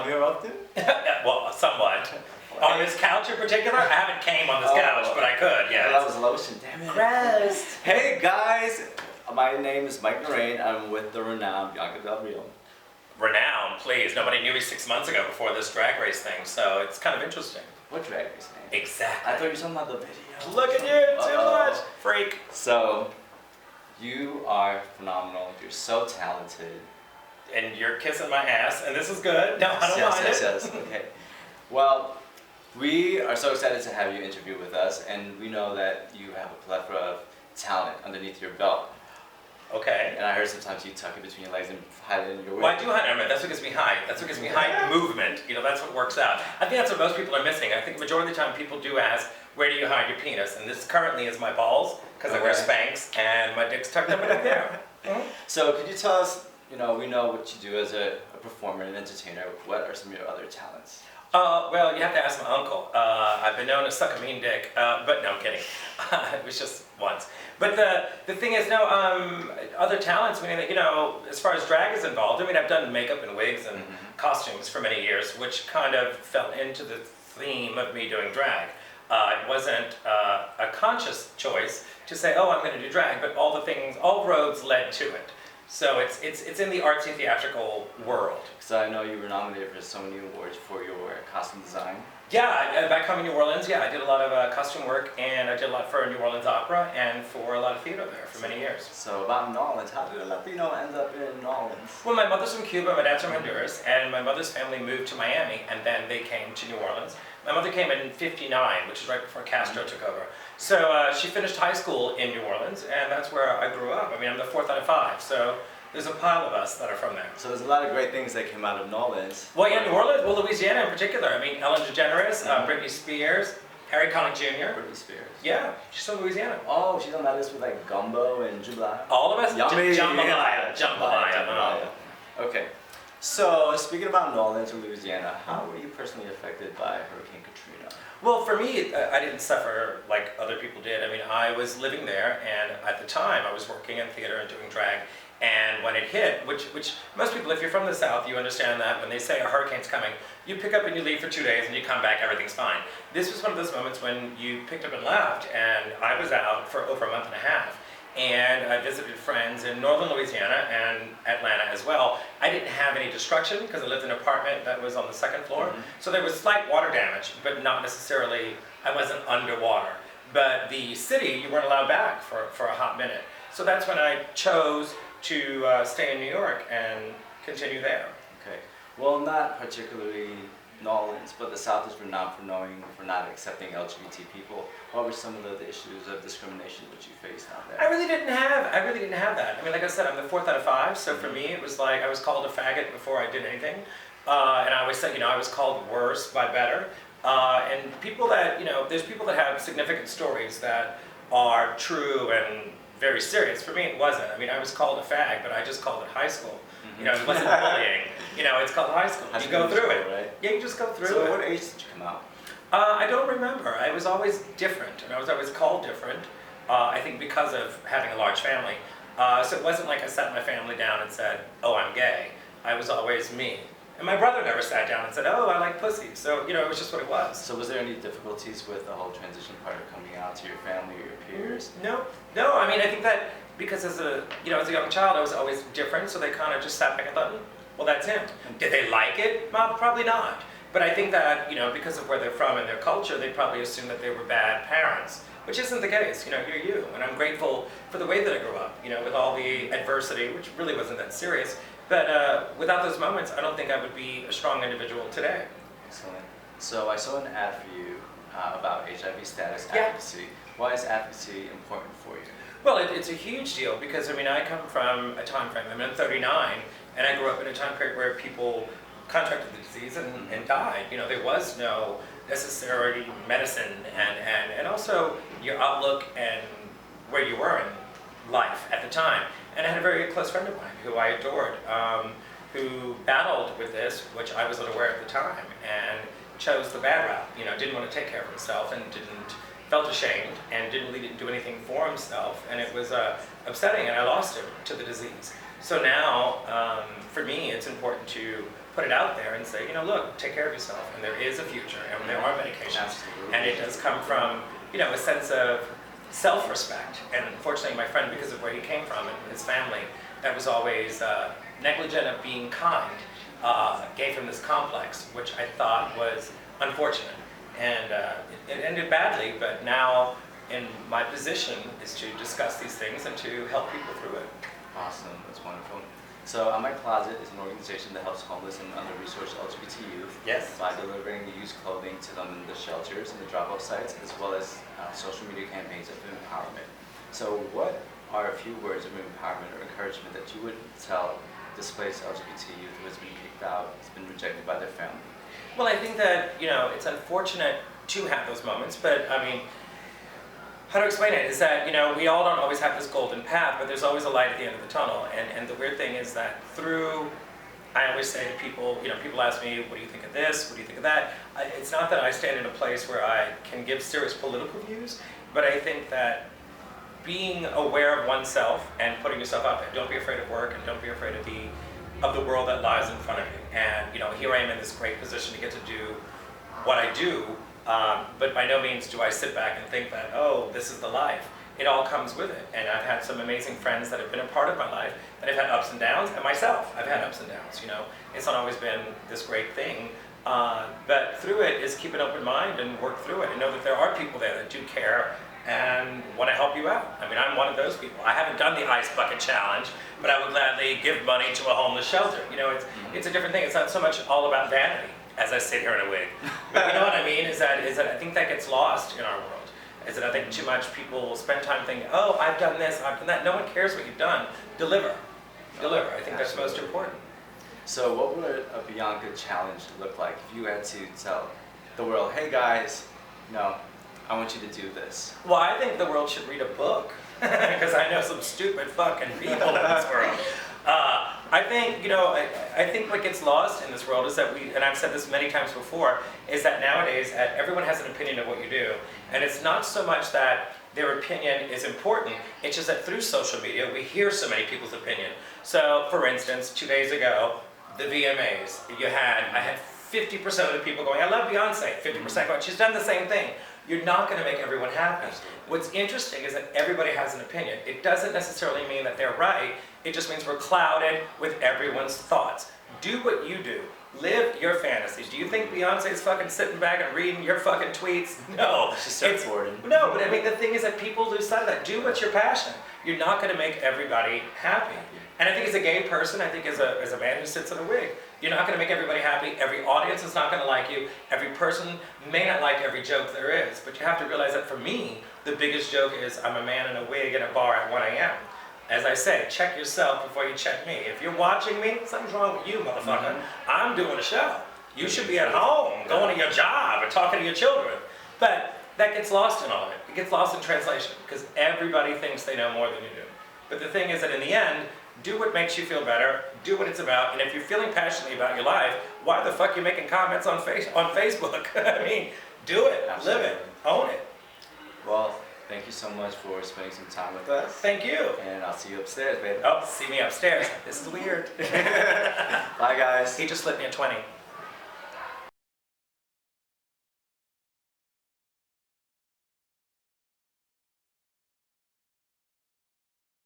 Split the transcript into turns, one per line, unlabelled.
come here often?
Well, somewhat. On this couch in particular, I haven't came on this couch, but I could, yeah.
That was lotion, damn it.
Gross.
Hey guys, my name is Mike Lorraine. I'm with the renowned Bianca Del Rio.
Renowned, please. Nobody knew me 6 months ago before this drag race thing, so it's kind of interesting.
What drag race name?
Exactly.
I thought you were talking about the video.
Look at you, too much. Freak.
So, you are phenomenal. You're so talented.
And you're kissing my ass, and this is good. No, I don't mind it.
Yes. Okay. Well, we are so excited to have you interview with us, and we know that you have a plethora of talent underneath your belt.
Okay.
And I heard sometimes you tuck it between your legs and hide it in your wig.
Well, I do hide it. That's what gives me height. That's what gives me height movement. You know, that's what works out. I think that's what most people are missing. I think the majority of the time people do ask, where do you hide your penis? And this currently is my balls, because I wear Spanx, and my dick's tucked up in there.
So could you tell us, you know, we know what you do as a performer and entertainer. What are some of your other talents?
Well, you have to ask my uncle. I've been known to suck a mean dick, but no, I'm kidding. It was just once. But the thing is, no, other talents, meaning, you know, as far as drag is involved, I mean, I've done makeup and wigs and costumes for many years, which kind of fell into the theme of me doing drag. It wasn't a conscious choice to say, oh, I'm going to do drag, but all roads led to it. So it's in the artsy theatrical world.
So I know you were nominated for so many awards for your costume design.
Yeah, back home in New Orleans, yeah, I did a lot of costume work, and I did a lot for New Orleans Opera and for a lot of theater there for many years.
So about New Orleans, how did a Latino end up in New Orleans?
Well, my mother's from Cuba, my dad's from Honduras, and my mother's family moved to Miami, and then they came to New Orleans. My mother came in '59, which is right before Castro took over. So she finished high school in New Orleans, and that's where I grew up. I mean, I'm the fourth out of five, so there's a pile of us that are from there.
So there's a lot of great things that came out of New Orleans.
Well, yeah, New Orleans, well, Louisiana in particular. I mean, Ellen DeGeneres, Britney Spears, Harry Connick Jr.
Britney Spears.
Yeah, she's from Louisiana.
Oh, she's on that list with like Gumbo and Jambalaya.
All of us?
Yummy.
Jambalaya.
Okay. So speaking about New Orleans and Louisiana, how were you personally affected by Hurricane Katrina?
Well, for me, I didn't suffer like other people did. I mean, I was living there, and at the time, I was working in theater and doing drag. And when it hit, which most people, if you're from the South, you understand that when they say a hurricane's coming, you pick up and you leave for 2 days and you come back, everything's fine. This was one of those moments when you picked up and left, and I was out for over a month and a half. And I visited friends in northern Louisiana and Atlanta as well. I didn't have any destruction because I lived in an apartment that was on the second floor. So there was slight water damage, but not necessarily, I wasn't underwater. But the city, you weren't allowed back for a hot minute. So that's when I chose to stay in New York and continue there.
Okay. Well, not particularly New Orleans, but the South is renowned for not accepting LGBT people. What were some of the issues of discrimination that you faced out there?
I really didn't have that. I mean, like I said, I'm the fourth out of five, so for me it was like I was called a faggot before I did anything. And I always said, you know, I was called worse by better. And people that, you know, there's people that have significant stories that are true and very serious. For me, it wasn't. I mean, I was called a fag, but I just called it high school. You know, it wasn't bullying. You know, it's called high school. You go through it.
Right?
Yeah, you just go through it.
So at what age did you come out?
I don't remember. I was always different, and I was always called different. I think because of having a large family. So it wasn't like I sat my family down and said, oh, I'm gay. I was always me. And my brother never sat down and said, oh, I like pussy. So, you know, it was just what it was.
So was there any difficulties with the whole transition part of coming out to your family or your peers?
No. I mean, I think that because as a young child, I was always different, so they kind of just sat back and thought, well, that's him. Did they like it? Well, probably not. But I think that, you know, because of where they're from and their culture, they probably assumed that they were bad parents, which isn't the case. You know, you're you. And I'm grateful for the way that I grew up, you know, with all the adversity, which really wasn't that serious. But without those moments, I don't think I would be a strong individual today.
Excellent. So I saw an ad for you about HIV status advocacy. Why is advocacy important for you?
Well, it's a huge deal because, I mean, I come from a time frame, I'm 39, and I grew up in a time period where people contracted the disease and died. You know, there was no necessary medicine and also your outlook and where you were in life at the time. And I had a very close friend of mine who I adored, who battled with this, which I was unaware at the time, and chose the bad route. You know, didn't want to take care of himself and didn't felt ashamed and didn't do anything for himself, and it was upsetting, and I lost him to the disease. So now, for me, it's important to put it out there and say, look, take care of yourself, and there is a future, and there are medications,
Absolutely.
and it does come from, a sense of self-respect. And unfortunately, my friend, because of where he came from and his family, that was always negligent of being kind, gave him this complex, which I thought was unfortunate. And it ended badly, but now in my position is to discuss these things and to help people through it.
Awesome, that's wonderful. So Out My Closet is an organization that helps homeless and under-resourced LGBT youth by delivering used clothing to them in the shelters and the drop-off sites, as well as social media campaigns of empowerment. So what are a few words of empowerment or encouragement that you would tell displaced LGBT youth who has been kicked out, has been rejected by their family?
Well, I think that, it's unfortunate to have those moments, but I mean, how to explain it is that, we all don't always have this golden path, but there's always a light at the end of the tunnel. And the weird thing is that I always say to people, people ask me, what do you think of this? What do you think of that? It's not that I stand in a place where I can give serious political views, but I think that being aware of oneself and putting yourself out there, don't be afraid of work and don't be afraid of the world that lies in front of you. And, here I am in this great position to get to do what I do. But by no means do I sit back and think that, oh, this is the life. It all comes with it. And I've had some amazing friends that have been a part of my life that have had ups and downs, and myself, I've had ups and downs, It's not always been this great thing. But through it is keep an open mind and work through it and know that there are people there that do care and want to help you out. I mean, I'm one of those people. I haven't done the ice bucket challenge, but I would gladly give money to a homeless shelter. It's a different thing. It's not so much all about vanity, as I sit here in a wig. But you know what I mean? Is that I think that gets lost in our world. Is that I think too much people spend time thinking, oh, I've done this, I've done that. No one cares what you've done. Deliver. I think that's most important.
So what would a Bianca challenge look like if you had to tell the world, hey guys, I want you to do this?
Well, I think the world should read a book, because I know some stupid fucking people in this world. I think, I think what gets lost in this world is that and I've said this many times before, is that nowadays everyone has an opinion of what you do. And it's not so much that their opinion is important, it's just that through social media, we hear so many people's opinion. So, for instance, 2 days ago, the VMAs, I had 50% of the people going, I love Beyonce, 50% going, she's done the same thing. You're not going to make everyone happy. What's interesting is that everybody has an opinion. It doesn't necessarily mean that they're right. It just means we're clouded with everyone's thoughts. Do what you do. Live your fantasies. Do you think Beyonce's fucking sitting back and reading your fucking tweets? No.
She's surfboarding.
No, but I mean, the thing is that people lose sight of that. Do what's your passion. You're not going to make everybody happy. And I think as a gay person, I think as a man who sits in a wig, you're not going to make everybody happy. Every audience is not going to like you. Every person may not like every joke there is. But you have to realize that for me, the biggest joke is I'm a man in a wig in a bar at 1 a.m. As I say, check yourself before you check me. If you're watching me, something's wrong with you, motherfucker. I'm doing a show. You should be at home, going to your job, or talking to your children. But that gets lost in all of it. It gets lost in translation, because everybody thinks they know more than you do. But the thing is that in the end, do what makes you feel better, do what it's about, and if you're feeling passionately about your life, why the fuck are you making comments on Facebook? I mean, do it, live it, own it.
Well, thank you so much for spending some time with us.
Thank you.
And I'll see you upstairs, baby.
Oh, see me upstairs. This is weird.
Bye, guys.
He just slipped me a 20.